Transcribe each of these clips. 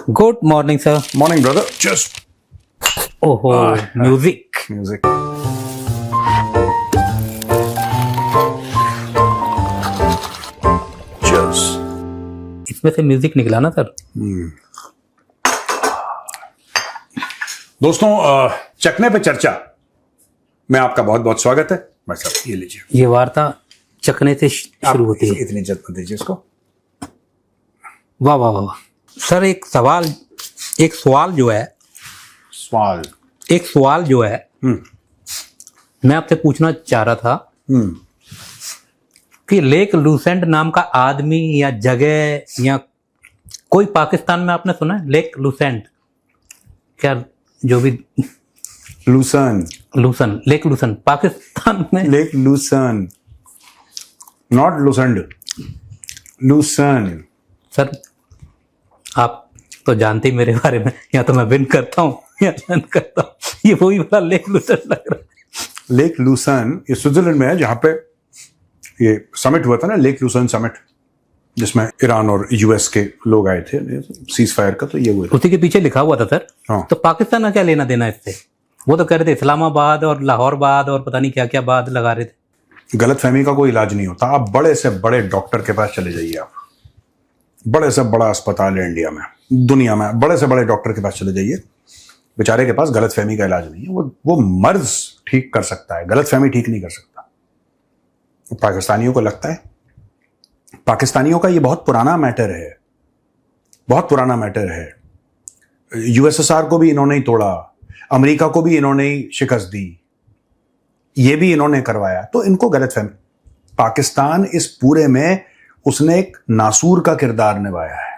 Good morning, sir. Morning, brother. Just music music. Cheers. इसमें से music निकला ना सर? दोस्तों, चखने पे चर्चा में आपका बहुत बहुत स्वागत है। भाई साहब, ये लीजिए। ये वार्ता चखने से शुरू होती है। इतनी इज्जत मत दीजिए इसको। वाह वाह वाह वाह। सर एक सवाल जो है मैं आपसे पूछना चाह रहा था कि लेक लूसेंट नाम का आदमी या जगह या कोई पाकिस्तान में आपने सुना है? लेक लूसेंट, क्या जो भी लेक लूसन पाकिस्तान में। लेक लूसन, नॉट लूसेंट, लूसन। सर आप तो जानते ही मेरे बारे में, या तो मैं विन करता हूँ या लर्न करता हूँ। ये वही वाला लेक लूसन लग रहा है। लेक लूसन ये स्विट्जरलैंड में है, जहां पे ये समिट हुआ था ना, लेक लूसन समिट, जिसमें ईरान और यूएस के लोग आए थे सीज फायर का। तो ये हुआ, उसी के पीछे लिखा हुआ था सर। हाँ। तो पाकिस्तान का क्या लेना देना इससे? वो तो कह रहे थे इस्लामाबाद और लाहौर बाद और पता नहीं क्या क्या बाद लगा रहे थे। गलत फहमी का कोई इलाज नहीं होता। आप बड़े से बड़े डॉक्टर के पास चले जाइए, आप बड़े से बड़ा अस्पताल है इंडिया में, दुनिया में, बड़े से बड़े डॉक्टर के पास चले जाइए, बेचारे के पास गलत फहमी का इलाज नहीं है। वो मर्ज ठीक कर सकता है, गलत फहमी ठीक नहीं कर सकता। पाकिस्तानियों को लगता है, पाकिस्तानियों का ये बहुत पुराना मैटर है, बहुत पुराना मैटर है। यूएसएसआर को भी इन्होंने ही तोड़ा, अमेरिका को भी इन्होंने ही शिकस्त दी, ये भी इन्होंने करवाया। तो इनको गलत फहमी। पाकिस्तान इस पूरे में उसने एक नासूर का किरदार निभाया है,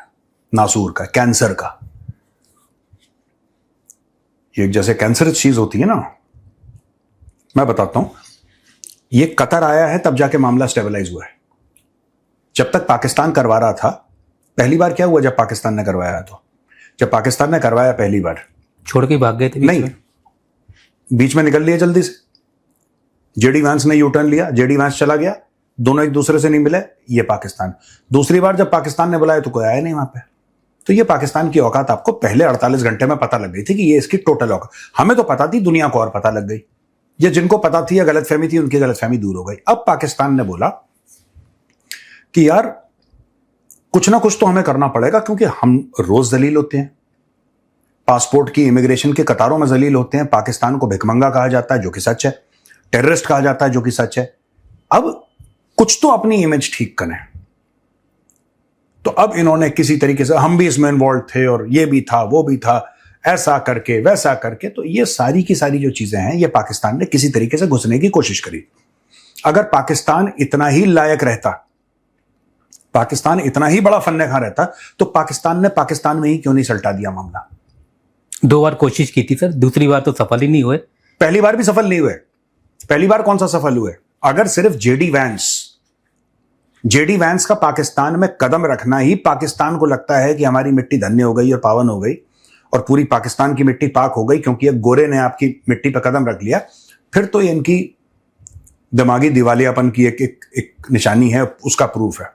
नासूर का, कैंसर का। ये जैसे कैंसर चीज होती है ना, मैं बताता हूं। ये कतर आया है तब जाके मामला स्टेबलाइज हुआ है। जब तक पाकिस्तान करवा रहा था, पहली बार क्या हुआ जब पाकिस्तान ने करवाया? तो जब पाकिस्तान ने करवाया पहली बार, छोड़ के भाग गए थे नहीं, बीच में निकल लिया जल्दी से। जेडी वांस ने यू टर्न लिया, जेडी वांस चला गया, दोनों एक दूसरे से नहीं मिले। ये पाकिस्तान दूसरी बार जब पाकिस्तान ने बुलाया तो कोई आया नहीं वहां पे। तो ये पाकिस्तान की औकात आपको पहले 48 घंटे में पता लग गई थी कि ये इसकी टोटल औकात। हमें तो पता थी, दुनिया को और पता लग गई। ये जिनको पता थी या गलतफहमी थी, उनकी गलतफहमी दूर हो गई। अब पाकिस्तान ने बोला कि यार कुछ ना कुछ तो हमें करना पड़ेगा, क्योंकि हम रोज जलील होते हैं, पासपोर्ट की, इमिग्रेशन के कतारों में जलील होते हैं। पाकिस्तान को भिखमंगा कहा जाता है, जो कि सच है। टेररिस्ट कहा जाता है, जो कि सच है। अब कुछ तो अपनी इमेज ठीक करें। तो अब इन्होंने किसी तरीके से, हम भी इसमें इन्वॉल्व थे और ये भी था, वो भी था, ऐसा करके वैसा करके, तो ये सारी की सारी जो चीजें हैं, ये पाकिस्तान ने किसी तरीके से घुसने की कोशिश करी। अगर पाकिस्तान इतना ही लायक रहता, पाकिस्तान इतना ही बड़ा फन्नेखा रहता, तो पाकिस्तान ने पाकिस्तान में ही क्यों नहीं सल्टा दिया मामला? 2 बार कोशिश की थी सर, दूसरी बार तो सफल ही नहीं हुए। पहली बार भी सफल नहीं हुए। पहली बार कौन सा सफल हुए? अगर सिर्फ जेडी वैंस का पाकिस्तान में कदम रखना ही पाकिस्तान को लगता है कि हमारी मिट्टी धन्य हो गई और पावन हो गई और पूरी पाकिस्तान की मिट्टी पाक हो गई क्योंकि एक गोरे ने आपकी मिट्टी पर कदम रख लिया, फिर तो ये इनकी दिमागी दिवालियापन की एक निशानी है, उसका प्रूफ है।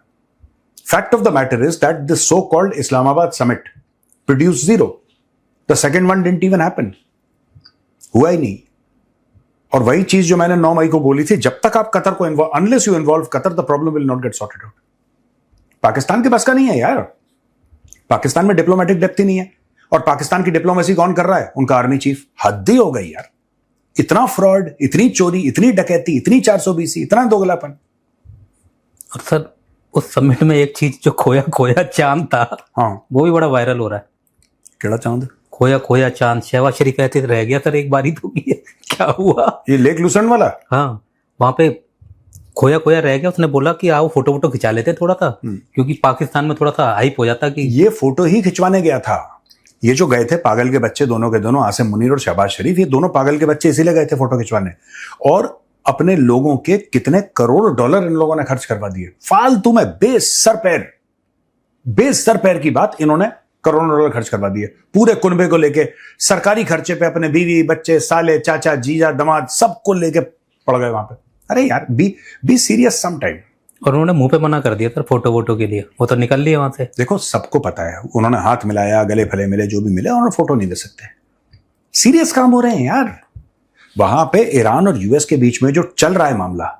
Fact of the matter is that this so called Islamabad summit produce zero. The second one didn't even happen, हुआ ही नहीं। और वही चीज जो मैंने 9 मई को बोली थी, जब तक आप कतर को involve, unless you involve Qatar, the problem will not get sorted out. Pakistan के पास का नहीं है यार, पाकिस्तान में डिप्लोमेटिक डेप्थ ही नहीं है। और पाकिस्तान की डिप्लोमेसी कौन कर रहा है? उनका आर्मी चीफ। हद ही हो गई यार, इतना फ्रॉड, इतनी चोरी, इतनी डकैती, इतनी 420, इतना दोगलापन। और सर उस समिट में एक चीज जो खोया चांद था, हाँ, वो भी बड़ा वायरल हो रहा है। केड़ा चांद? खोया चांद। शहबाज शरीफ कहते रह गया सर, एक बारी तो की है। क्या हुआ? ये लेक लूसेंट वाला? हाँ, वहां पे खोया रह गया। उसने बोला कि आओ फोटो खिंचा लेते थोड़ा सा, क्योंकि पाकिस्तान में थोड़ा सा हाइप हो जाता कि ये फोटो ही खिंचवाने गया था। ये जो गए थे पागल के बच्चे, दोनों के दोनों, आसिम मुनीर और शहबाज शरीफ, ये दोनों पागल के बच्चे इसीलिए गए थे फोटो खिंचवाने। और अपने लोगों के कितने करोड़ डॉलर इन लोगों ने खर्च करवा दिए फालतू में, बेसर पैर की बात, इन्होंने करोड़ों डॉलर खर्च करवा दिए पूरे कुनबे को लेके। सरकारी खर्चे पे अपने बीवी, बच्चे, साले, चाचा, जीजा, दामाद, सबको लेके पड़ गए वहां पे। अरे यार, बी सीरियस सम टाइम। और उन्होंने मुंह पे मना कर दिया सर फोटो वोटो के लिए, वो तो निकल लिए वहां से। देखो सबको पता है, उन्होंने हाथ मिलाया, गले फले मिले, जो भी मिले, उन्होंने फोटो नहीं दे सकते। सीरियस काम हो रहे हैं यार वहां पे। ईरान और यूएस के बीच में जो चल रहा है मामला,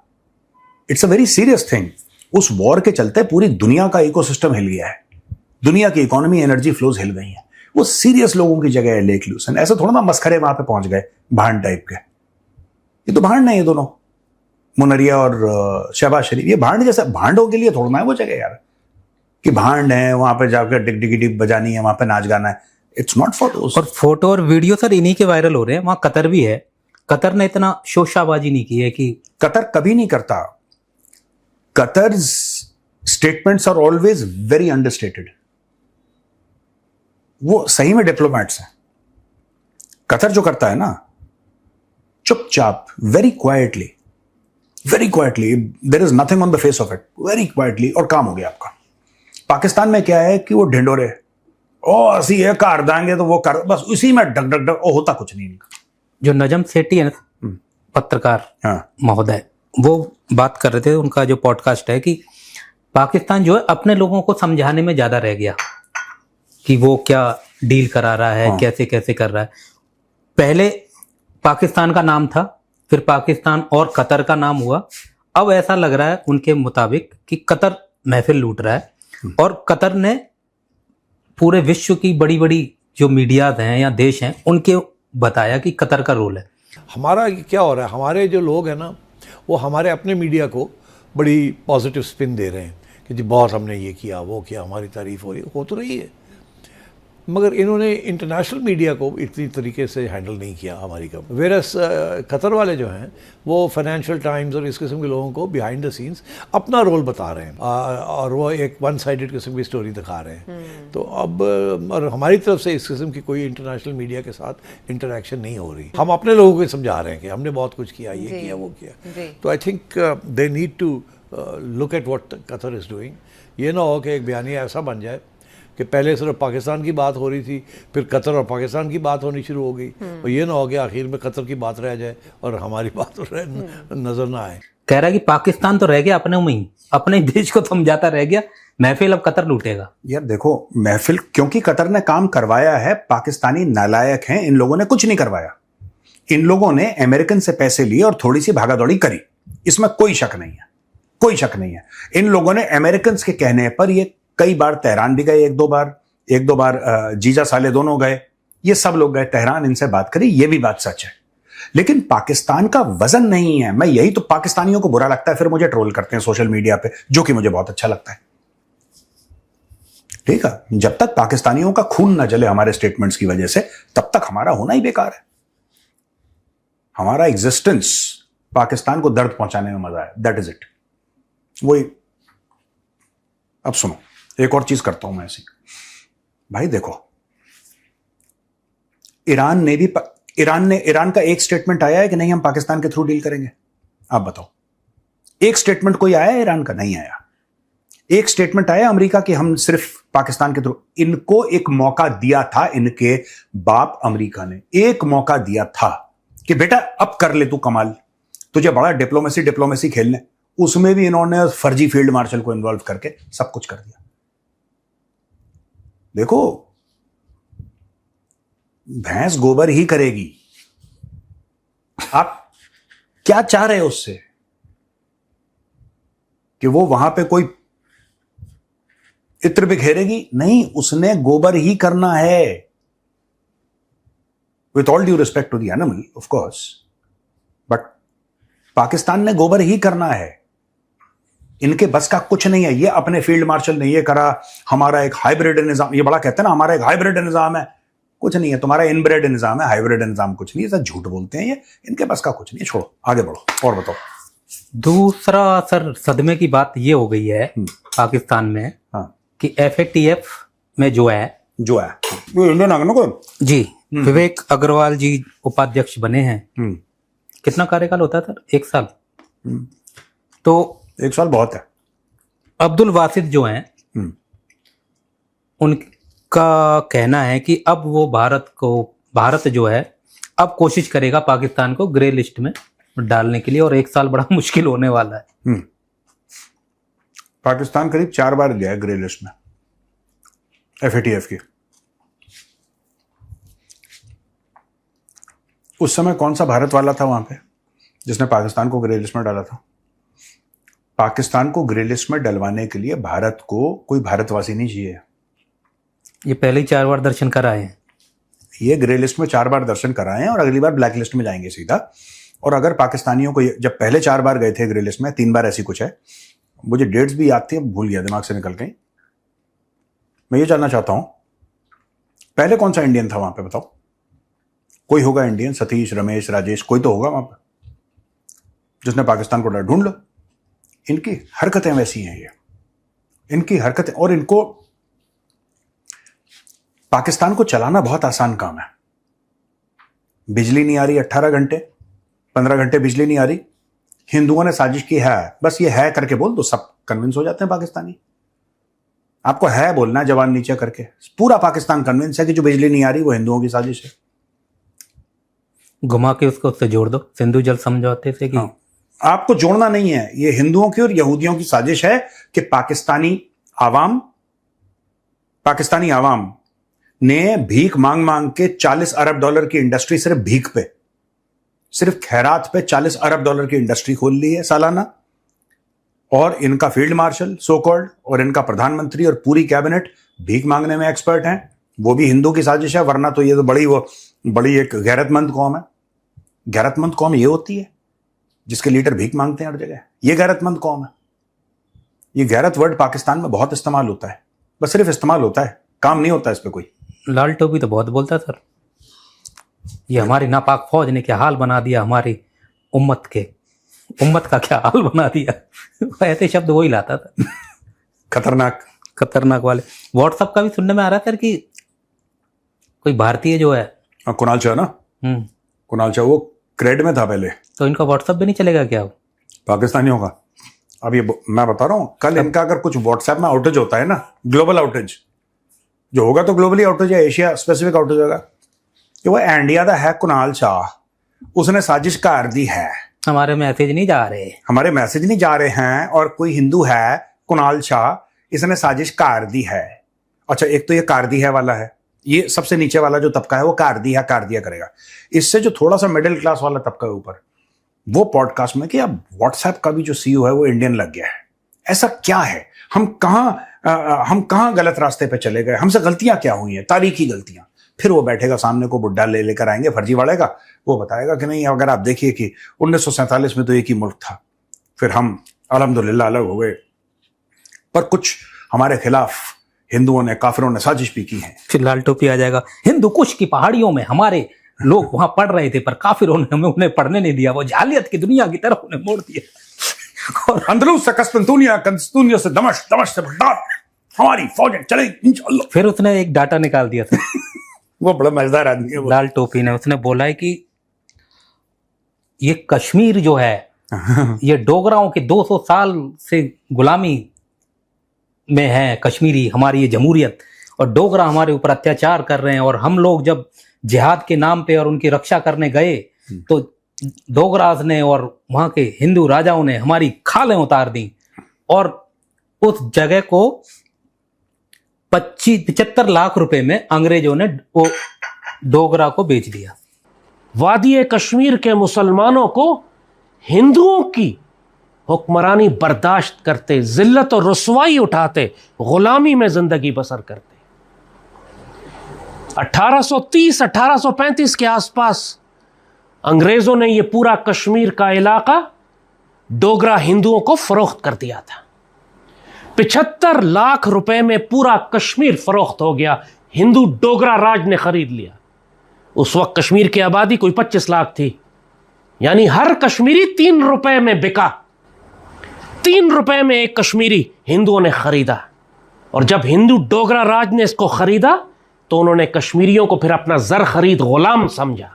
it's a very serious thing. उस वॉर के चलते पूरी दुनिया का इकोसिस्टम हिल गया है, दुनिया की इकोनॉमी, एनर्जी फ्लोज हिल गई है। वो सीरियस लोगों की जगह है लेक लूसन। ऐसा थोड़ा ना मस्खरे वहां पे पहुंच गए भांड टाइप के। ये तो भांड नहीं है दोनों, मुनरिया और शहबाज शरीफ। ये भांड जैसा, भांडों के लिए थोड़ा ना है वो जगह यार कि भांड है वहां पे जाकर डिग डिग डिग बजानी है, वहां पे नाच गाना है। It's not for those. और फोटो और वीडियो सर इन्हीं के वायरल हो रहे हैं। वहां कतर भी है, कतर ने इतना शोशाबाजी नहीं की है कि कतर कभी नहीं करता। Qatar's statements are always very understated. वो सही में डिप्लोमैट्स हैं। कतर जो करता है ना, चुपचाप, very quietly, there is nothing on the face of it, very quietly, और काम हो गया आपका। पाकिस्तान में क्या है कि वो ढिंडोरे, ओ असी ये कर देंगे तो वो कर, बस उसी में डग डग डग, होता कुछ नहीं इनका। जो नजम सेठी है ना, पत्रकार हाँ, महोदय, वो बात कर रहे थे, उनका जो पॉडकास्ट है, कि पाकिस्तान जो है अपने लोगों को समझाने में ज्यादा रह गया कि वो क्या डील करा रहा है, कैसे कैसे कर रहा है। पहले पाकिस्तान का नाम था, फिर पाकिस्तान और कतर का नाम हुआ। अब ऐसा लग रहा है उनके मुताबिक कि कतर महफिल लूट रहा है, और कतर ने पूरे विश्व की बड़ी बड़ी जो मीडियाज हैं या देश हैं उनके बताया कि कतर का रोल है। हमारा क्या हो रहा है, हमारे जो लोग हैं ना, वो हमारे अपने मीडिया को बड़ी पॉजिटिव स्पिन दे रहे हैं कि जी बहुत हमने ये किया वो किया, हमारी तारीफ हो तो रही है, मगर इन्होंने इंटरनेशनल मीडिया को इतनी तरीके से हैंडल नहीं किया हमारी कंपनी। वेरस कतर वाले जो हैं वो फाइनेंशियल टाइम्स और इस किस्म के लोगों को बिहाइंड द सीन्स अपना रोल बता रहे हैं, और वो एक वन साइडेड किस्म की स्टोरी दिखा रहे हैं। तो अब और हमारी तरफ से इस किस्म की कोई इंटरनेशनल मीडिया के साथ इंटरेक्शन नहीं हो रही। हम अपने लोगों को समझा रहे हैं कि हमने बहुत कुछ किया, ये किया वो किया। तो I think they need to look at what Qatar is doing. ये ना हो कि एक बयानिया ऐसा बन जाए कि पहले सिर्फ पाकिस्तान की बात हो रही थी, फिर कतर और पाकिस्तान की बात होनी शुरू हो गई, और ये ना हो गया आखिर में कतर की बात रह जाए और हमारी बात नजर ना आए। कह रहा है कि पाकिस्तान तो रह गया अपने में ही, अपने देश को समझाता रह गया, महफिल अब कतर लूटेगा। यार देखो महफिल, क्योंकि कतर ने काम करवाया है, पाकिस्तानी नालायक हैं, इन लोगों ने कुछ नहीं करवाया। इन लोगों ने अमेरिकन से पैसे लिए और थोड़ी सी भागादौड़ी करी, इसमें कोई शक नहीं है, कोई शक नहीं है। इन लोगों ने अमेरिकन के कहने पर ये कई बार तेहरान भी गए, एक दो बार जीजा साले दोनों गए, ये सब लोग गए तेहरान, इनसे बात करी, ये भी बात सच है। लेकिन पाकिस्तान का वजन नहीं है। मैं यही तो, पाकिस्तानियों को बुरा लगता है, फिर मुझे ट्रोल करते हैं सोशल मीडिया पे, जो कि मुझे बहुत अच्छा लगता है। ठीक है, जब तक पाकिस्तानियों का खून ना जले हमारे स्टेटमेंट्स की वजह से, तब तक हमारा होना ही बेकार है। हमारा एग्जिस्टेंस पाकिस्तान को दर्द पहुंचाने में मजा है, दैट इज इट। वही, अब सुनो, एक और चीज करता हूं मैं ऐसी। भाई देखो, ईरान का एक स्टेटमेंट आया है कि नहीं हम पाकिस्तान के थ्रू डील करेंगे? आप बताओ, एक स्टेटमेंट कोई आया है ईरान का? नहीं आया। एक स्टेटमेंट आया अमेरिका कि हम सिर्फ पाकिस्तान के थ्रू। इनको एक मौका दिया था, इनके बाप अमेरिका ने एक मौका दिया था कि बेटा अब कर ले तू कमाल, तुझे बड़ा डिप्लोमेसी खेलने। उसमें भी इन्होंने फर्जी फील्ड मार्शल को इन्वॉल्व करके सब कुछ कर दिया। देखो, भैंस गोबर ही करेगी। आप क्या चाह रहे हो उससे? कि वो वहां पे कोई इत्र बिखेरेगी? नहीं, उसने गोबर ही करना है। With all due respect to the animal of course, but Pakistan ने गोबर ही करना है। इनके बस का कुछ नहीं है। ये अपने फील्ड मार्शल ने ये करा, हमारा एक हाइब्रिड निजाम, ये बड़ा कहते हैं ना हमारा एक हाइब्रिड निजाम है। कुछ नहीं है, तुम्हारा इनब्रेड निजाम है, हाइब्रिड निजाम कुछ नहीं है। सब झूठ बोलते हैं ये, इनके बस का कुछ नहीं है। छोड़ो, आगे बढ़ो और बताओ। दूसरा सर सदमे की बात ये हो गई है पाकिस्तान में, हाँ, कि FATF में जो है इंडियन नागरिकों को जी विवेक अग्रवाल जी उपाध्यक्ष बने हैं। कितना कार्यकाल होता है सर? 1 साल। तो 1 साल बहुत है। अब्दुल वासिद जो हैं, उनका कहना है कि अब वो भारत जो है अब कोशिश करेगा पाकिस्तान को ग्रे लिस्ट में डालने के लिए, और 1 साल बड़ा मुश्किल होने वाला है। पाकिस्तान करीब 4 बार गया ग्रे लिस्ट में FATF की। उस समय कौन सा भारत वाला था वहां पे जिसने पाकिस्तान को ग्रे लिस्ट में डाला था? पाकिस्तान को ग्रे लिस्ट में डलवाने के लिए भारत को कोई भारतवासी नहीं चाहिए। ये पहले ही 4 बार दर्शन कराए हैं। ये ग्रे लिस्ट में 4 बार दर्शन कराए हैं और अगली बार ब्लैक लिस्ट में जाएंगे सीधा। और अगर पाकिस्तानियों को जब पहले 4 बार गए थे ग्रे लिस्ट में, 3 बार ऐसी कुछ है, मुझे डेट्स भी याद थी, भूल गया, दिमाग से निकल गई। मैं ये जानना चाहता हूं पहले कौन सा इंडियन था वहां पे, बताओ। कोई होगा इंडियन, सतीश, रमेश, राजेश, कोई तो होगा वहां पे जिसने पाकिस्तान को डाला। ढूंढ लो। इनकी हरकतें वैसी हैं, ये इनकी हरकतें। और इनको पाकिस्तान को चलाना बहुत आसान काम है। बिजली नहीं आ रही 18 घंटे, 15 घंटे बिजली नहीं आ रही, हिंदुओं ने साजिश की है, बस ये है करके बोल दो, सब कन्विंस हो जाते हैं पाकिस्तानी। आपको है बोलना है जवान नीचे करके, पूरा पाकिस्तान कन्विंस है कि जो बिजली नहीं आ रही वो हिंदुओं की साजिश है। घुमा के उसको उससे जोड़ दो, सिंधु जल समझौते से कि हाँ, आपको जोड़ना नहीं है, ये हिंदुओं की और यहूदियों की साजिश है कि पाकिस्तानी आवाम ने भीख मांग मांग के $40 अरब की इंडस्ट्री, सिर्फ भीख पे, सिर्फ खैरात पे $40 अरब की इंडस्ट्री खोल ली है सालाना। और इनका फील्ड मार्शल सो कॉल्ड और इनका प्रधानमंत्री और पूरी कैबिनेट भीख मांगने में एक्सपर्ट हैं। वो भी हिंदू की साजिश है, वरना तो ये तो बड़ी एक गैरतमंद कौम है। गैरतमंद कौम ये होती है जिसके लीडर भीख मांगते हैं हर जगह, ये गैरतमंद कौम है। ये गैरत वर्ड पाकिस्तान में बहुत इस्तेमाल होता है, बस सिर्फ इस्तेमाल होता है, काम नहीं होता इस पे कोई। लाल टोपी तो बहुत बोलता सर, ये हमारी नापाक फौज ने क्या हाल बना दिया, हमारी उम्मत का क्या हाल बना दिया। ऐसे शब्द वही लाता था। खतरनाक वाले। व्हाट्सएप का भी सुनने में आ रहा था कि कोई भारतीय जो है, कुणाल शाह ना, कुणाल शाह, वो क्रेड में था पहले, तो इनका व्हाट्सएप भी नहीं चलेगा क्या पाकिस्तानियों का? अब ये मैं बता रहा हूं, कल इनका अगर कुछ व्हाट्सएप में आउटेज होता है ना, ग्लोबल आउटेज जो होगा, तो ग्लोबली आउटेज है, एशिया स्पेसिफिक आउटेज होगा कि वो इंडिया का है कुणाल शाह, उसने साजिश कर दी है, हमारे मैसेज नहीं जा रहे हैं, और कोई हिंदू है कुणाल शाह, इसने साजिश कर दी है। अच्छा, एक तो ये कर दी है वाला है, ये सबसे नीचे वाला जो तबका है वो कर दिया करेगा। इससे जो थोड़ा सा मिडिल क्लास वाला तबका है ऊपर, वो पॉडकास्ट में कि अब व्हाट्सएप का भी जो CEO है वो इंडियन लग गया है। ऐसा क्या है? हम कहां गलत रास्ते पे चले गए? हमसे गलतियां क्या हुई हैं, तारीखी गलतियां। फिर वो बैठेगा सामने को, बुड्ढा लेकर आएंगे फर्जीवाड़े का, वो बताएगा कि नहीं, अगर आप देखिए कि 1947 में तो एक ही मुल्क था, फिर हम अल्हम्दुलिल्लाह अलग हो गए, पर कुछ हमारे खिलाफ हिंदुओं ने, काफिरों ने साजिश भी की है। फिर लाल टोपी आ जाएगा, हिंदू कुश की पहाड़ियों में हमारे लोग वहां पढ़ रहे थे, पर काफिरों ने हमें उन्हें पढ़ने नहीं दिया, वो जालियत की दुनिया की तरफ उन्हें मोड़ दिया। और अंदलूस से कस्तूनिया से दमश्क से बगदाद हमारी फौजें चलेंगी इंशाअल्लाह। फिर उसने एक डाटा निकाल दिया था। वो बड़ा मजेदार आदमी है वो। लाल टोपी ने, उसने बोला है कि ये कश्मीर जो है ये डोगराओं के 200 साल से गुलामी में है कश्मीरी, हमारी ये जमहूरियत, और डोगरा हमारे ऊपर अत्याचार कर रहे हैं, और हम लोग जब जिहाद के नाम पे और उनकी रक्षा करने गए तो डोगराज ने और वहां के हिंदू राजाओं ने हमारी खालें उतार दी, और उस जगह को 75 लाख रुपए में अंग्रेजों ने वो डोगरा को बेच दिया। वादी कश्मीर के मुसलमानों को हिंदुओं की हुक्मरानी बर्दाश्त करते, जिल्लत और रुसवाई उठाते, गुलामी में जिंदगी बसर करते। 1830-1835 के आसपास अंग्रेजों ने यह पूरा कश्मीर का इलाका डोगरा हिंदुओं को फरोख्त कर दिया था। 75 लाख रुपए में पूरा कश्मीर फरोख्त हो गया, हिंदू डोगरा राज ने खरीद लिया। उस वक्त कश्मीर की आबादी कोई 25 लाख थी, यानी हर कश्मीरी 3 रुपए में बिका। 3 रुपए में एक कश्मीरी हिंदुओं ने खरीदा, और जब हिंदू डोगरा राज ने इसको खरीदा तो उन्होंने कश्मीरियों को फिर अपना जर खरीद गुलाम समझा।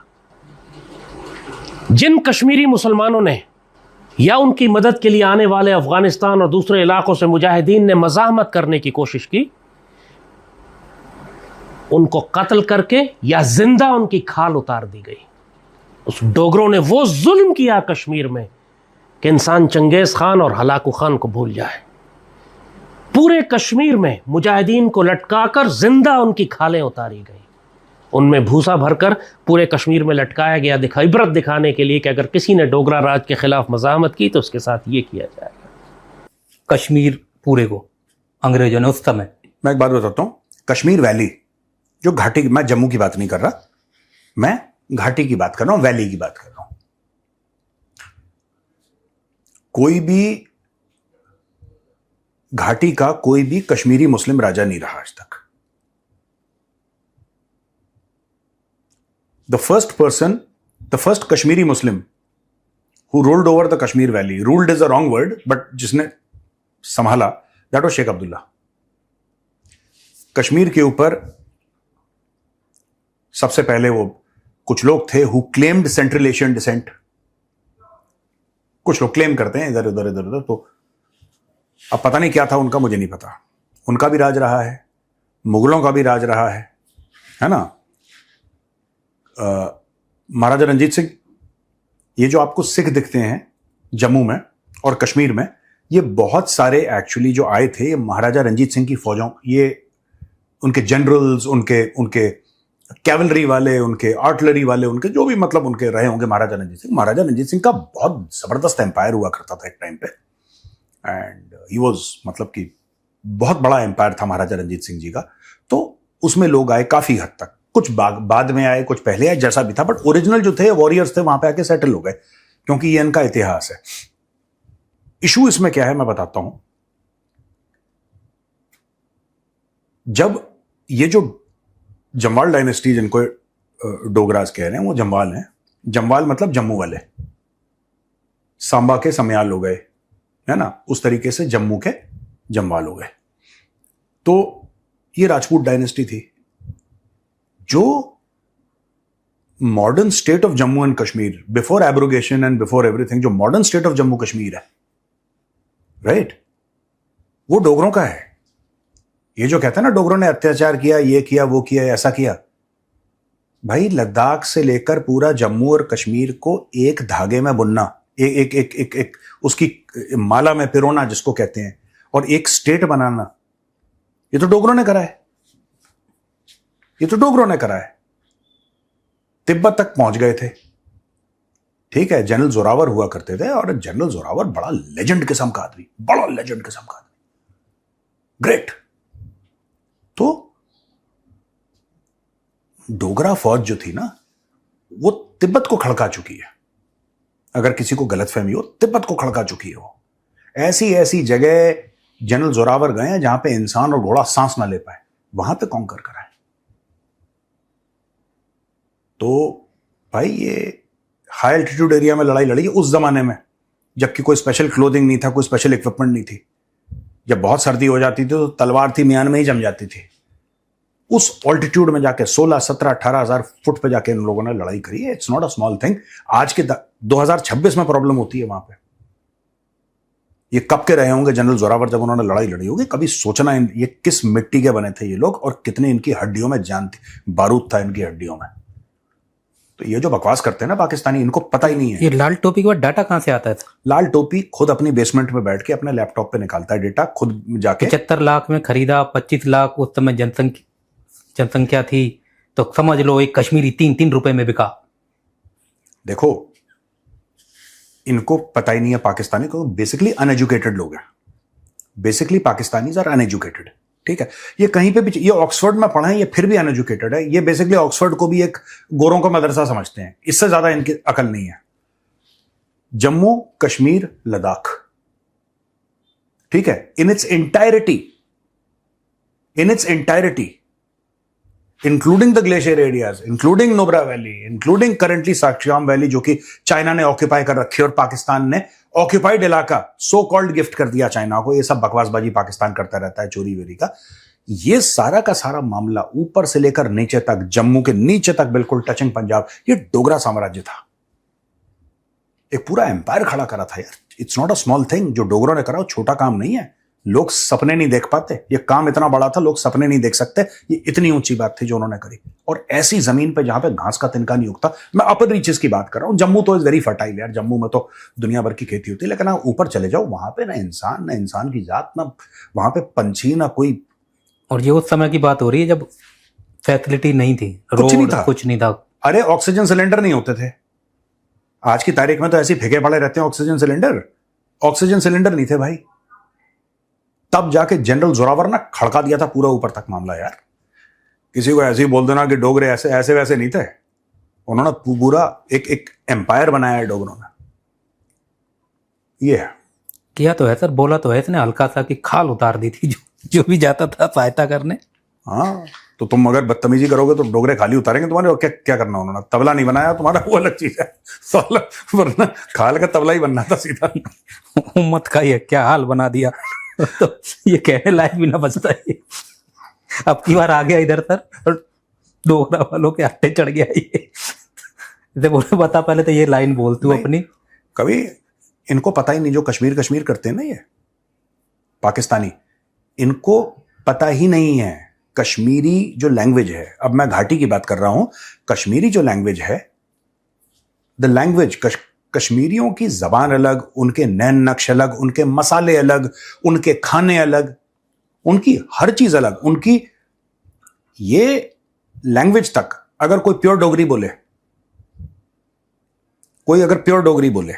जिन कश्मीरी मुसलमानों ने या उनकी मदद के लिए आने वाले अफगानिस्तान और दूसरे इलाकों से मुजाहिदीन ने मज़ाहमत करने की कोशिश की, उनको कत्ल करके या जिंदा उनकी खाल उतार दी गई। उस डोगरों ने वो जुल्म किया कश्मीर में कि इंसान चंगेज खान और हलाकू खान को भूल जाए। पूरे कश्मीर में मुजाहिदीन को लटकाकर जिंदा उनकी खालें उतारी गई, उनमें भूसा भरकर पूरे कश्मीर में लटकाया गया, इबरत दिखाने के लिए कि अगर किसी ने डोगरा राज के खिलाफ मज़ाहमत की तो उसके साथ ये किया जाएगा। कश्मीर पूरे को अंग्रेजों ने उस समय, मैं एक बात बताता हूं, कश्मीर वैली जो घाटी, मैं जम्मू की बात नहीं कर रहा, मैं घाटी की बात कर रहा हूं, वैली की बात कर रहा हूं। कोई भी घाटी का कोई भी कश्मीरी मुस्लिम राजा नहीं रहा आज तक। The first Kashmiri Muslim who ruled over the Kashmir Valley, ruled is a wrong word, but जिसने संभाला, that was शेख अब्दुल्ला। कश्मीर के ऊपर सबसे पहले वो कुछ लोग थे who claimed Central Asian descent, कुछ लोग क्लेम करते हैं इधर उधर इधर उधर, तो अब पता नहीं क्या था उनका, मुझे नहीं पता। उनका भी राज रहा है, मुगलों का भी राज रहा है ना। महाराजा रंजीत सिंह, ये जो आपको सिख दिखते हैं जम्मू में और कश्मीर में, ये बहुत सारे एक्चुअली जो आए थे महाराजा रंजीत सिंह की फौजों, ये उनके जनरल्स, उनके कैवलरी वाले, उनके आर्टिलरी वाले, उनके जो भी मतलब उनके रहे होंगे महाराजा रंजीत सिंह। महाराजा रंजीत सिंह का बहुत जबरदस्त एम्पायर हुआ करता था एक टाइम पे, एंड ही वाज, मतलब कि बहुत बड़ा एम्पायर था महाराजा रंजीत सिंह जी का। तो उसमें लोग आए काफी हद तक, कुछ बाद में आए, कुछ पहले आए, जैसा भी था, बट ओरिजिनल जो थे वॉरियर्स थे वहां पे आके सेटल हो गए, क्योंकि ये इनका इतिहास है। इशू इसमें क्या है मैं बताता हूं। जब ये जो जम्वाल डायनेस्टी, जिनको डोगराज कह रहे हैं, वो जम्वाल हैं। जम्वाल मतलब जम्मू वाले, सांबा के समयाल हो गए, है ना, उस तरीके से जम्मू के जम्वाल हो गए। तो ये राजपूत डायनेस्टी थी। जो modern state of Jammu and Kashmir, before abrogation and before everything, जो modern state of Jammu Kashmir है, राइट, वो डोगरों का है। ये जो कहते हैं ना डोगरों ने अत्याचार किया, ये किया, वो किया, ऐसा किया, भाई लद्दाख से लेकर पूरा जम्मू और कश्मीर को एक धागे में बुनना, एक उसकी माला में पिरोना जिसको कहते हैं, और एक स्टेट बनाना, ये तो डोगरों ने करा है। ये तो डोगरों ने करा है। तिब्बत तक पहुंच गए थे, ठीक है, जनरल जोरावर हुआ करते थे, और जनरल जोरावर बड़ा लेजेंड किस्म का आदमी, बड़ा लेजेंड किस्म का आदमी, ग्रेट। तो डोगरा फौज जो थी ना, वो तिब्बत को खड़का चुकी है। अगर किसी को गलतफहमी हो, तिब्बत को खड़का चुकी है वो। ऐसी ऐसी जगह जनरल जोरावर गए हैं जहां पे इंसान और घोड़ा सांस ना ले पाए, वहां पे कॉन्कर करा है। तो भाई ये हाई एल्टीट्यूड एरिया में लड़ाई लड़ी उस जमाने में, जबकि कोई स्पेशल क्लोथिंग नहीं था, कोई स्पेशल इक्विपमेंट नहीं थी। जब बहुत सर्दी हो जाती थी तो तलवार थी म्यान में ही जम जाती थी। उस ऑल्टीट्यूड में जाके 16, 17, 18,000 फुट पे जाके इन लोगों ने लड़ाई करी है। It's not a small thing. आज के 2026 में प्रॉब्लम होती है वहां पे। ये कब के रहे होंगे जनरल जोरावर जब उन्होंने लड़ाई लड़ी होगी? कभी सोचना ये किस मिट्टी के बने थे ये लोग, और कितने इनकी हड्डियों में जान थी, बारूद था इनकी हड्डियों में। तो ये जो बकवास करते हैं ना पाकिस्तानी, इनको पता ही नहीं है। ये लाल टोपी के बाद डाटा कहां से आता है? लाल टोपी खुद अपनी बेसमेंट में बैठ के अपने लैपटॉप पे निकालता है डेटा, खुद जाके 75 लाख में खरीदा, 25 लाख उस समय जनसंख्या थी, तो समझ लो एक कश्मीरी 3 रुपए में बिका। देखो इनको पता ही नहीं है पाकिस्तानी को, बेसिकली अनएजुकेटेड लोग हैं। बेसिकली पाकिस्तानीज आर अनएजुकेटेड, ठीक है। ये कहीं पे भी, ये ऑक्सफोर्ड में पढ़े हैं, ये फिर भी अनएजुकेटेड है। ये बेसिकली ऑक्सफोर्ड को भी एक गोरों का मदरसा समझते हैं, इससे ज्यादा इनकी अकल नहीं है। जम्मू कश्मीर लद्दाख, ठीक है, in its entirety, including the glacier areas, including Nubra valley, including currently Shaksgam valley, जो कि चाइना ने ऑक्यूपाई कर रखी है, और पाकिस्तान ने ऑक्यूपाइड इलाका सो कॉल्ड गिफ्ट कर दिया चाइना को। ये सब बकवासबाजी पाकिस्तान करता रहता है, चोरी वेरी का। ये सारा का सारा मामला ऊपर से लेकर नीचे तक, जम्मू के नीचे तक बिल्कुल टचिंग पंजाब, ये डोगरा साम्राज्य था। एक पूरा एम्पायर खड़ा करा था यार। It's not a small thing जो डोगरों ने करा, वो छोटा काम नहीं है। लोग सपने नहीं देख पाते, ये काम इतना बड़ा था, लोग सपने नहीं देख सकते, ये इतनी ऊंची बात थी जो उन्होंने करी। और ऐसी जमीन पे जहां पे घास का तिनका नहीं उगता, मैं अपर रीचेस की बात कर रहा हूं। जम्मू तो इज वेरी फर्टाइल यार, जम्मू में तो दुनिया भर की खेती होती है, लेकिन आप ऊपर चले जाओ, वहां पे ना इंसान की जात, ना वहां पे पंछी, ना कोई। और ये उस समय की बात हो रही है जब फैसिलिटी नहीं थी, कुछ नहीं था। कुछ नहीं था। अरे ऑक्सीजन सिलेंडर नहीं होते थे। आज की तारीख में तो ऐसे फेंके पड़े रहते हैं ऑक्सीजन सिलेंडर। ऑक्सीजन सिलेंडर नहीं थे भाई। तब जाके जनरल जोरावर ना खड़का दिया था पूरा ऊपर तक मामला यार। किसी को ऐसे ही बोल देना कि डोगरे ऐसे ऐसे वैसे नहीं थे। उन्होंने पूरा एक एम्पायर बनाया है डोगरों ने। ये है। किया तो है सर, बोला तो है इसने हल्का सा कि खाल उतार दी थी जो भी जाता था सहायता करने। हाँ, तो तुम अगर बदतमीजी करोगे तो डोगरे खाली उतारेंगे तुम्हारे। और क्या करना उन्होंने? तबला नहीं बनाया तुम्हारा, वो अलग चीज है, वरना खाल का तबला ही बनना था सीधा। उम्मत का ये क्या हाल बना दिया। तो ये कहने लायक भी ना बचता है। अब की बार आ गया इधर सर, डोगरा वालों के आटे चढ़ गया ये। इसे बोले बता पहले तो ये लाइन बोल तू अपनी। कभी इनको पता ही नहीं, जो कश्मीर करते हैं ना ये पाकिस्तानी, इनको पता ही नहीं है कश्मीरी जो लैंग्वेज है। अब मैं घाटी की बात कर रहा हूं। कश्मीरी जो लैंग्वेज है, द लैंग्वेज, कश्मीरियों की जबान अलग, उनके नैन नक्श अलग, उनके मसाले अलग, उनके खाने अलग, उनकी हर चीज अलग। उनकी ये लैंग्वेज तक अगर कोई प्योर डोगरी बोले, कोई अगर प्योर डोगरी बोले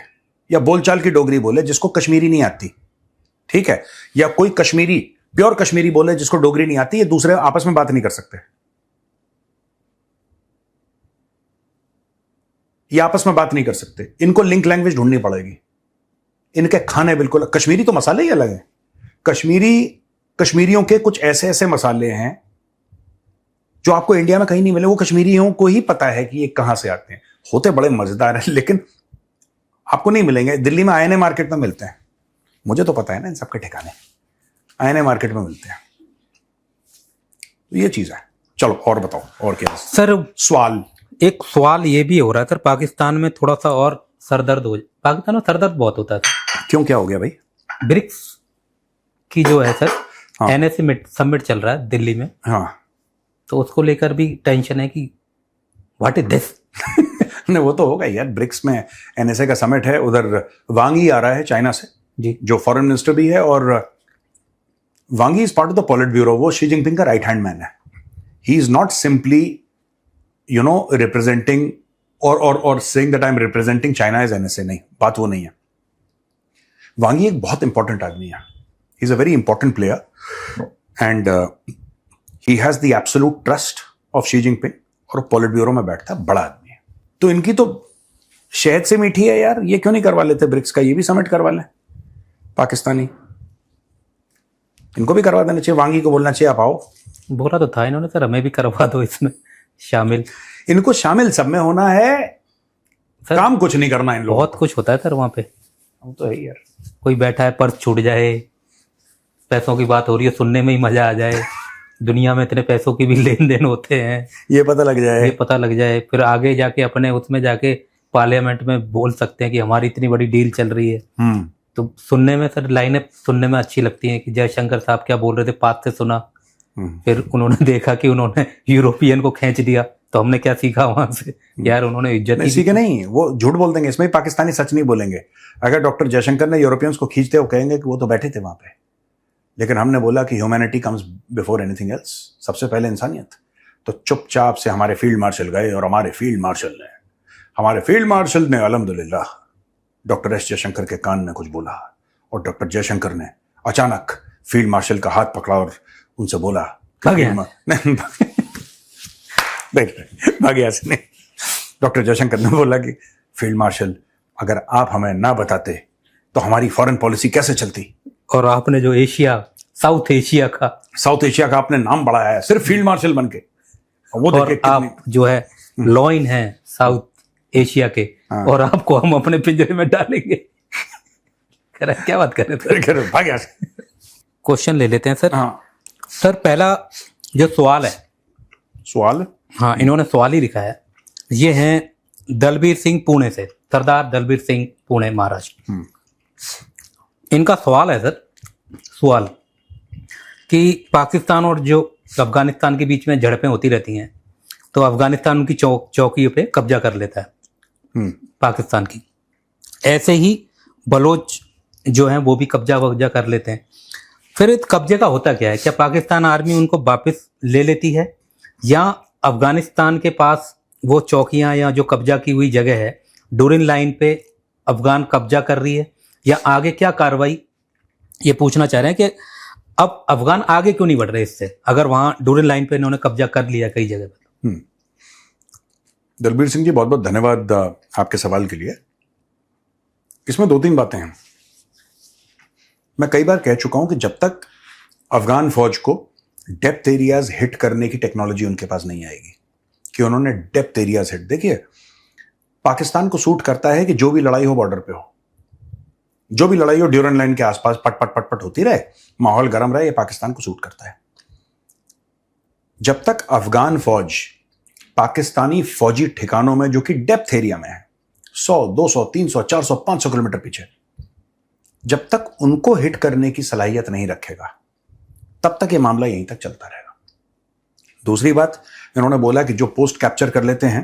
या बोलचाल की डोगरी बोले जिसको कश्मीरी नहीं आती, ठीक है, या कोई कश्मीरी प्योर कश्मीरी बोले जिसको डोगरी नहीं आती, ये दूसरे आपस में बात नहीं कर सकते। ये आपस में बात नहीं कर सकते। इनको लिंक लैंग्वेज ढूंढनी पड़ेगी। इनके खाने बिल्कुल कश्मीरी, तो मसाले ही अलग हैं। कश्मीरियों के कुछ ऐसे ऐसे मसाले हैं जो आपको इंडिया में कहीं नहीं मिले। वो कश्मीरियों को ही पता है कि ये कहां से आते हैं। होते बड़े मजेदार हैं, लेकिन आपको नहीं मिलेंगे। दिल्ली में आईएनए मार्केट में मिलते हैं, मुझे तो पता है ना इन सबके ठिकाने, आईएनए मार्केट में मिलते हैं। तो ये चीज है। चलो और बताओ, और क्या सर? सवाल, एक सवाल ये भी हो रहा है सर, पाकिस्तान में थोड़ा सा और सरदर्द हो, पाकिस्तान में सरदर्द बहुत होता था। क्यों, क्या हो गया भाई? ब्रिक्स की जो है सर, हाँ। एनएसए समिट चल रहा है दिल्ली में, हाँ, तो उसको लेकर भी टेंशन है कि व्हाट इज दिस। नहीं वो तो होगा यार। ब्रिक्स में एनएसए का समिट है, उधर वांग ही आ रहा है चाइना से जी, जो फॉरेन मिनिस्टर भी है, और Wang is part of the politburo. वो शी जिनपिंग का राइट हैंड मैन है। He is not simply representing और saying that I am representing China as NSA. नहीं, बात वो नहीं है। वांगी एक बहुत इंपॉर्टेंट आदमी है। He is a very important player and he has the absolute trust of Xi Jinping, और पॉलिट ब्यूरो में बैठता बड़ा आदमी है। तो इनकी तो शहद से मीठी है यार। ये क्यों नहीं करवा लेते ब्रिक्स का? ये भी समिट करवा लें पाकिस्तानी। इनको भी करवा देना चाहिए। वांगी को बोलना चाहिए आप आओ। बोला तो था इन्होंने सर, हमें भी करवा दो इसमें शामिल। इनको शामिल सब में होना है सर, काम कुछ नहीं करना इन लोगों बहुत कुछ होता है सर वहां पे। को। तो है यार। कोई बैठा है, पर्स छूट जाए, पैसों की बात हो रही है, सुनने में ही मजा आ जाए। दुनिया में इतने पैसों की भी लेन देन होते हैं, ये पता लग जाए, ये पता लग जाए, फिर आगे जाके अपने उसमें जाके पार्लियामेंट में बोल सकते हैं कि हमारी इतनी बड़ी डील चल रही है। तो सुनने में सर, लाइनें सुनने में अच्छी लगती हैं कि जयशंकर साहब क्या बोल रहे थे, पास से सुना, फिर उन्होंने देखा कि उन्होंने यूरोपियन को खींच दिया, तो हमने क्या सीखा वहां से? यार उन्होंने इज्जत नहीं सीखे नहीं, वो झूठ बोल देंगे। इसमें पाकिस्तानी सच नहीं बोलेंगे। अगर डॉक्टर जयशंकर ने यूरोपियंस को खींचते हो, कहेंगे कि वो तो बैठे थे वहां पे, लेकिन हमने बोला कि humanity comes before anything else, सबसे पहले इंसानियत। तो चुपचाप से हमारे फील्ड मार्शल गए, और हमारे फील्ड मार्शल ने अल्हम्दुलिल्लाह डॉक्टर एस जयशंकर के कान में कुछ बोला, और डॉक्टर जयशंकर ने अचानक फील्ड मार्शल का हाथ पकड़ा और उनसे बोला, भाग्य से नहीं, डॉक्टर जयशंकर ने बोला कि फील्ड मार्शल, अगर आप हमें ना बताते तो हमारी फॉरेन पॉलिसी कैसे चलती। और आपने जो साउथ एशिया का आपने नाम बढ़ाया है सिर्फ फील्ड मार्शल बन के। वो और देखिए आप जो है लॉइन है साउथ एशिया के, और आपको हम अपने पिंजरे में डालेंगे। क्या बात कर रहे थे? भाग्य। क्वेश्चन ले लेते हैं सर। हाँ सर, पहला जो सवाल है, सवाल, हाँ इन्होंने सवाल ही लिखा है। ये हैं दलबीर सिंह पुणे से, सरदार दलबीर सिंह पुणे महाराष्ट्र। इनका सवाल है सर सवाल कि पाकिस्तान और जो अफगानिस्तान के बीच में झड़पें होती रहती हैं, तो अफगानिस्तान उनकी चौकियों पे कब्जा कर लेता है पाकिस्तान की। ऐसे ही बलोच जो हैं वो भी कब्जा वब्जा कर लेते हैं। फिर इस कब्जे का होता क्या है? क्या पाकिस्तान आर्मी उनको वापस ले लेती है, या अफगानिस्तान के पास वो चौकियां या जो कब्जा की हुई जगह है डूरिंग लाइन पे अफगान कब्जा कर रही है, या आगे क्या कार्रवाई? ये पूछना चाह रहे हैं कि अब अफगान आगे क्यों नहीं बढ़ रहे इससे, अगर वहां डूरिंग लाइन पे इन्होंने कब्जा कर लिया कई जगह पर। दलबीर सिंह जी, बहुत बहुत धन्यवाद आपके सवाल के लिए। इसमें 2-3 बातें हैं। मैं कई बार कह चुका हूं कि जब तक अफगान फौज को डेप्थ एरियाज हिट करने की टेक्नोलॉजी उनके पास नहीं आएगी कि उन्होंने डेप्थ एरियाज हिट, देखिए पाकिस्तान को सूट करता है कि जो भी लड़ाई हो बॉर्डर पे हो, जो भी लड़ाई हो ड्यूरन लाइन के आसपास पट पट पट पट होती रहे, माहौल गर्म रहे, ये पाकिस्तान को सूट करता है। जब तक अफगान फौज पाकिस्तानी फौजी ठिकानों में जो कि डेप्थ एरिया में है 100, 200, 300, 400, 500 किलोमीटर पीछे, जब तक उनको हिट करने की सलाहियत नहीं रखेगा तब तक ये मामला यहीं तक चलता रहेगा। दूसरी बात, इन्होंने बोला कि जो पोस्ट कैप्चर कर लेते हैं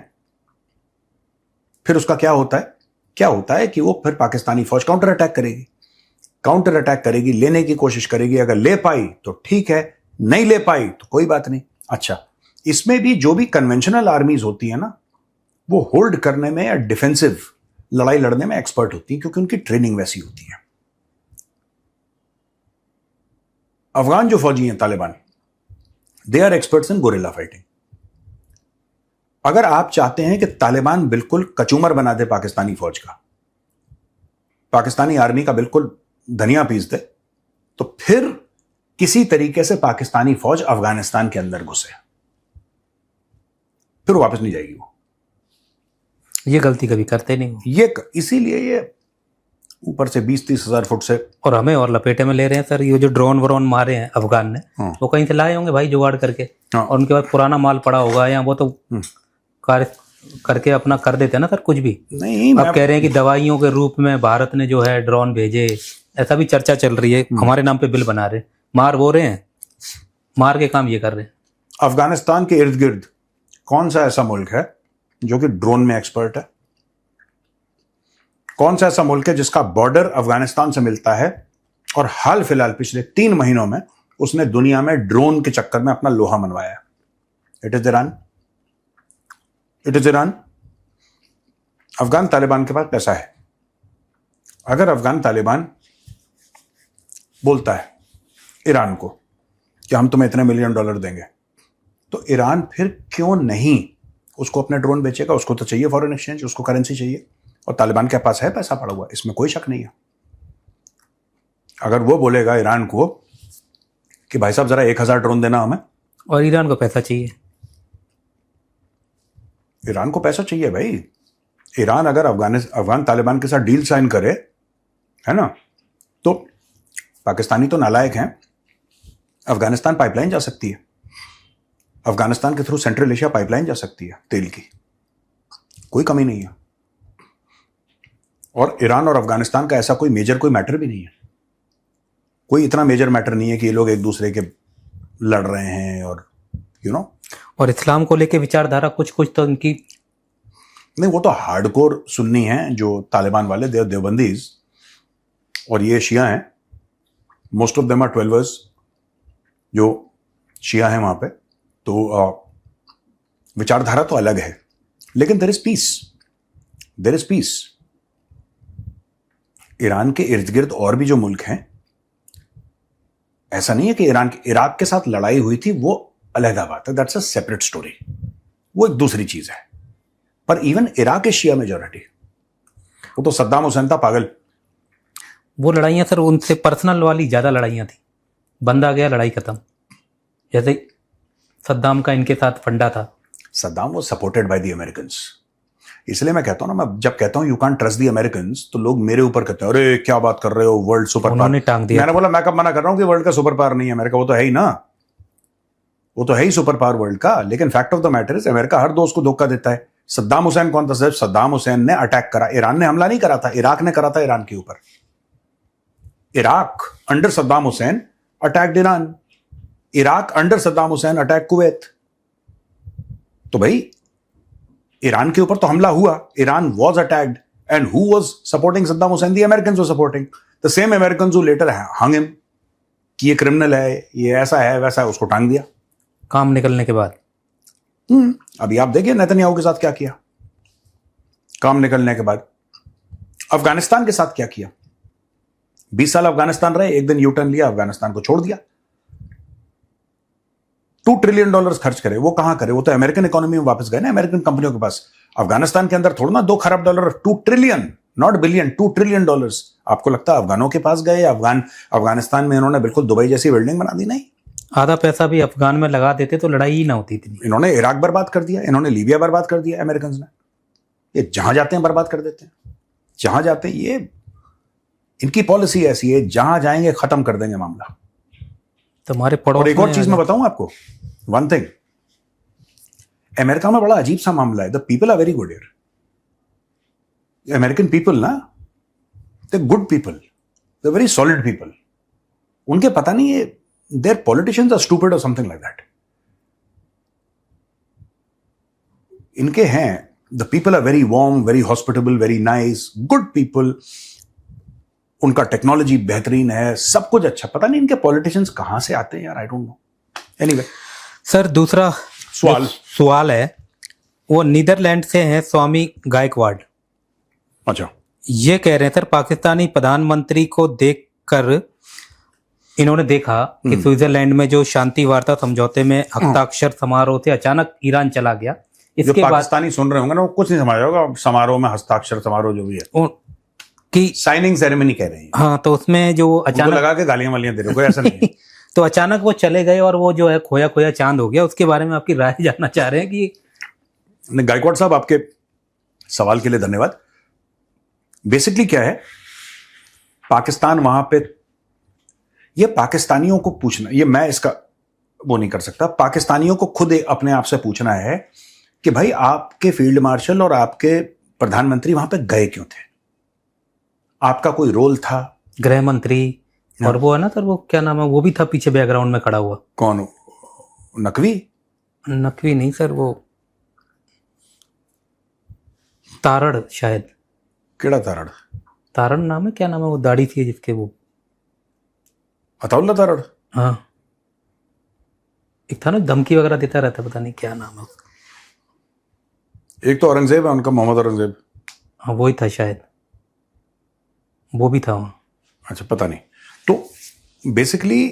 फिर उसका क्या होता है? क्या होता है कि वो फिर पाकिस्तानी फौज काउंटर अटैक करेगी, काउंटर अटैक करेगी, लेने की कोशिश करेगी। अगर ले पाई तो ठीक है, नहीं ले पाई तो कोई बात नहीं। अच्छा, इसमें भी जो भी कन्वेंशनल आर्मीज होती है ना, वो होल्ड करने में या डिफेंसिव लड़ाई लड़ने में एक्सपर्ट होती है क्योंकि उनकी ट्रेनिंग वैसी होती है। अफगान जो फौजी हैं Taliban, they are experts in guerrilla fighting. अगर आप चाहते हैं कि तालिबान बिल्कुल कचूमर बना दे पाकिस्तानी फौज का, पाकिस्तानी आर्मी का बिल्कुल धनिया पीस दे, तो फिर किसी तरीके से पाकिस्तानी फौज अफगानिस्तान के अंदर घुसे, फिर वापस नहीं जाएगी वो। ये गलती कभी करते नहीं इसीलिए ये ऊपर से 20-30 हजार फुट से, और हमें और लपेटे में ले रहे हैं सर। ये जो ड्रोन व्रोन मारे हैं अफगान ने, वो कहीं से लाए होंगे भाई जुगाड़ करके, और उनके पास पुराना माल पड़ा होगा, या वो तो कार्य करके अपना कर देते हैं ना सर कुछ भी। नहीं, अब कह रहे हैं कि दवाइयों के रूप में भारत ने जो है ड्रोन भेजे, ऐसा भी चर्चा चल रही है। हमारे नाम पे बिल बना रहे, मार वो रहे हैं, मार के काम ये कर रहे हैं। अफगानिस्तान के इर्द गिर्द कौन सा ऐसा मुल्क है जो कि ड्रोन में एक्सपर्ट है? कौन सा ऐसा मुल्क है जिसका बॉर्डर अफगानिस्तान से मिलता है और हाल फिलहाल पिछले 3 महीनों में उसने दुनिया में ड्रोन के चक्कर में अपना लोहा मनवाया? It is Iran. It is Iran. Afghan Taliban के पास पैसा है। अगर अफगान तालिबान बोलता है ईरान को कि हम तुम्हें इतने $1 मिलियन देंगे, तो ईरान फिर क्यों नहीं उसको अपने ड्रोन बेचेगा? उसको तो चाहिए फॉरेन एक्सचेंज, उसको करेंसी चाहिए, और तालिबान के पास है पैसा पड़ा हुआ, इसमें कोई शक नहीं है। अगर वो बोलेगा ईरान को कि भाई साहब जरा 1000 ड्रोन देना हमें, और ईरान को पैसा चाहिए, ईरान को पैसा चाहिए भाई। ईरान अगर अफगान तालिबान के साथ डील साइन करे, है ना, तो पाकिस्तानी तो नालायक हैं, अफगानिस्तान पाइपलाइन जा सकती है, अफगानिस्तान के थ्रू सेंट्रल एशिया पाइपलाइन जा सकती है तेल की, कोई कमी नहीं है। और ईरान और अफगानिस्तान का ऐसा कोई मेजर कोई मैटर भी नहीं है, कोई इतना मेजर मैटर नहीं है कि ये लोग एक दूसरे के लड़ रहे हैं, और और इस्लाम को लेके विचारधारा कुछ कुछ तो इनकी नहीं, वो तो हार्डकोर सुन्नी हैं जो तालिबान वाले, देवबंदीज, और ये शिया हैं। Most of them are 12ers जो शिया हैं वहां पे। तो विचारधारा तो अलग है, लेकिन there is peace, there is peace. Iran के इर्द गिर्द और भी जो मुल्क हैं, ऐसा नहीं है कि इराक के साथ लड़ाई हुई थी, वो अलग बात है, दैट्स अ सेपरेट स्टोरी, वो एक दूसरी चीज है। पर इवन इराक के शिया मेजॉरिटी, वो तो सद्दाम हुसैन था पागल। वो लड़ाइयां सर उनसे पर्सनल वाली ज्यादा लड़ाइयां थी, बंदा गया लड़ाई खत्म। जैसे सद्दाम का इनके साथ फंडा था। सद्दाम वो सपोर्टेड बाय द अमेरिकन्स। इसलिए मैं कहता हूं ना, मैं जब कहता हूं you can't trust the Americans, तो लोग मेरे ऊपर कहते हैं अरे क्या बात कर रहे हो, वर्ल्ड सुपर उन्होंने टांग दिया। मैंने बोला मैं कब मना कर रहा हूं कि वर्ल्ड का सुपर पावर नहीं है अमेरिका, वो तो है ही ना, वो तो है ही सुपर पावर वर्ल्ड का। लेकिन fact of the matter is America हर दोस्त को धोखा देता है। सद्दाम हुसैन कौन था? सिर्फ सद्दाम हुसैन ने अटैक करा, ईरान ने हमला नहीं करा था, इराक ने करा था ईरान के ऊपर। Iraq under Saddam Hussein attacked Iran. Iraq under Saddam Hussein attacked Kuwait. तो भाई ईरान के ऊपर तो हमला हुआ, Iran was attacked, and who was supporting Saddam Hussein? The Americans were supporting. The same Americans who later hung him कि ये criminal है, ये ऐसा है वैसा है, उसको टांग दिया काम निकलने के बाद। अभी आप देखिए नेतन्याहू के साथ क्या किया काम निकलने के बाद। अफगानिस्तान के साथ क्या किया, 20 साल अफगानिस्तान रहे, एक दिन यू टर्न लिया, अफगानिस्तान को छोड़ दिया। $2 ट्रिलियन खर्च करे, वो कहां करे? वो तो अमेरिकन इकोनॉमी में वापस गए ना, अमेरिकन कंपनियों के पास। अफगानिस्तान के अंदर थोड़ा ना $2 खरब, $2 ट्रिलियन, नॉट बिलियन, $2 ट्रिलियन। आपको लगता है अफगानों के पास गए? अफगानिस्तान में इन्होंने बिल्कुल दुबई जैसी बिल्डिंग बना दी? नहीं, आधा पैसा भी अफगान में लगा देते तो लड़ाई ही ना होती इतनी। इन्होंने इराक बर्बाद कर दिया, इन्होंने लीबिया बर्बाद कर दिया, अमेरिकन ने। ये जहां जाते हैं बर्बाद कर देते हैं, जहां जाते हैं। ये इनकी पॉलिसी ऐसी है, जहां जाएंगे खत्म कर देंगे मामला। तुम्हारे पड़ोस और एक और में चीज मैं बताऊं आपको, वन थिंग, अमेरिका में बड़ा अजीब सा मामला है। The people are very good here. American people ना, they good people, they very solid people. उनके पता नहीं ये देयर पॉलिटिशियंस आर स्टूपिड और समथिंग लाइक दैट। इनके हैं, the people are very warm, very hospitable, very nice, good people. उनका technology बेहतरीन है, सब कुछ अच्छा। पता नहीं इनके पॉलिटिशियंस कहां से आते हैं यार, I don't know. Anyway sir दूसरा सवाल है, वो नीदरलैंड से हैं स्वामी गायकवाड। अच्छा, ये कह रहे हैं सर, पाकिस्तानी प्रधानमंत्री को देखकर इन्होंने देखा कि स्विट्जरलैंड में जो शांति वार्ता समझौते में हस्ताक्षर समारोह से अचानक ईरान चला गया। जो इसके बाद पाकिस्तानी सुन रहे होंगे ना, वो कुछ नहीं समझ होगा समारोह में, हस्ताक्षर समारोह जो भी है कि साइनिंग सेरेमनी कह रहे हैं। हाँ, तो उसमें जो अचानक लगा के गालियां वालियां दे रहे हो, कोई ऐसा नहीं है। तो अचानक वो चले गए और वो जो है खोया खोया चांद हो गया। उसके बारे में आपकी राय जानना चाह रहे हैं कि गायकवाड़ साहब, आपके सवाल के लिए धन्यवाद। बेसिकली क्या है, पाकिस्तान वहां पे, ये पाकिस्तानियों को पूछना, ये मैं इसका वो नहीं कर सकता। पाकिस्तानियों को खुद अपने आप से पूछना है कि भाई आपके फील्ड मार्शल और आपके प्रधानमंत्री वहां पे गए क्यों थे? आपका कोई रोल था? गृह मंत्री और वो है ना सर, वो क्या नाम है, वो भी था पीछे बैकग्राउंड में खड़ा हुआ। कौन? नकवी? नकवी नहीं सर, वो तारड़ शायद। केड़ा तारड़? तारड़ नाम है, क्या नाम है, वो दाढ़ी थी जिसके, वो अताउल्ला तारड़। हाँ, एक था ना, धमकी वगैरह देता रहता, पता नहीं क्या नाम है। एक तो औरंगजेब है उनका, मोहम्मद औरंगजेब। हाँ, वही था शायद, वो भी था वहाँ। अच्छा, पता नहीं। तो बेसिकली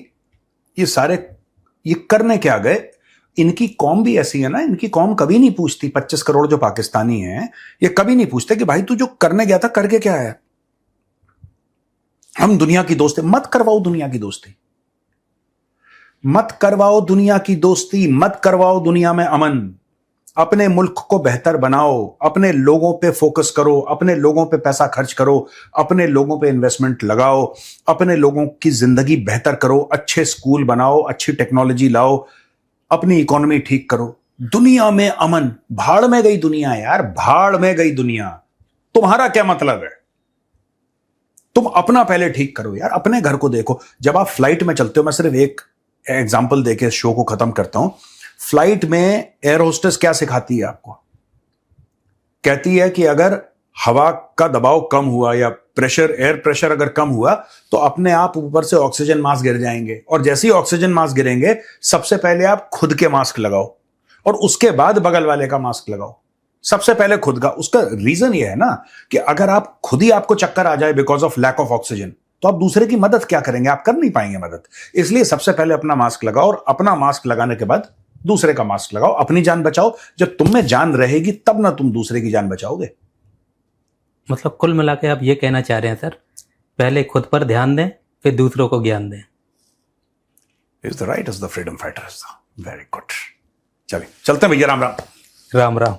ये सारे ये करने क्या गए? इनकी कौम भी ऐसी है ना, इनकी कौम कभी नहीं पूछती, 25 करोड़ जो पाकिस्तानी हैं, ये कभी नहीं पूछते कि भाई तू जो करने गया था करके क्या आया। हम दुनिया की दोस्ती मत करवाओ, दुनिया की दोस्ती मत करवाओ, दुनिया की दोस्ती मत करवाओ, दुनिया में अमन। अपने मुल्क को बेहतर बनाओ, अपने लोगों पे फोकस करो, अपने लोगों पे पैसा खर्च करो, अपने लोगों पे इन्वेस्टमेंट लगाओ, अपने लोगों की जिंदगी बेहतर करो, अच्छे स्कूल बनाओ, अच्छी टेक्नोलॉजी लाओ, अपनी इकोनॉमी ठीक करो। दुनिया में अमन। भाड़ में गई दुनिया यार, भाड़ में गई दुनिया। तुम्हारा क्या मतलब है? तुम अपना पहले ठीक करो यार, अपने घर को देखो। जब आप फ्लाइट में चलते हो, मैं सिर्फ एक एग्जाम्पल देके शो को खत्म करता हूं। फ्लाइट में एयर होस्टेस क्या सिखाती है आपको? कहती है कि अगर हवा का दबाव कम हुआ या प्रेशर, एयर प्रेशर अगर कम हुआ तो अपने आप ऊपर से ऑक्सीजन मास्क गिर जाएंगे, और जैसे ही ऑक्सीजन मास्क गिरेंगे सबसे पहले आप खुद के मास्क लगाओ और उसके बाद बगल वाले का मास्क लगाओ। सबसे पहले खुद का। उसका रीजन ये है ना कि अगर आप खुद ही आपको चक्कर आ जाए because of lack of oxygen, तो आप दूसरे की मदद क्या करेंगे? आप कर नहीं पाएंगे मदद। इसलिए सबसे पहले अपना मास्क लगाओ, और अपना मास्क लगाने के बाद दूसरे का मास्क लगाओ। अपनी जान बचाओ। जब तुम में जान रहेगी तब ना तुम दूसरे की जान बचाओगे। मतलब कुल मिला के आप ये कहना चाह रहे हैं सर, पहले खुद पर ध्यान दें, फिर दूसरों को ज्ञान दें। Is the right is the freedom fighters. Very good. चलिए चलते हैं भैया। राम राम। राम राम।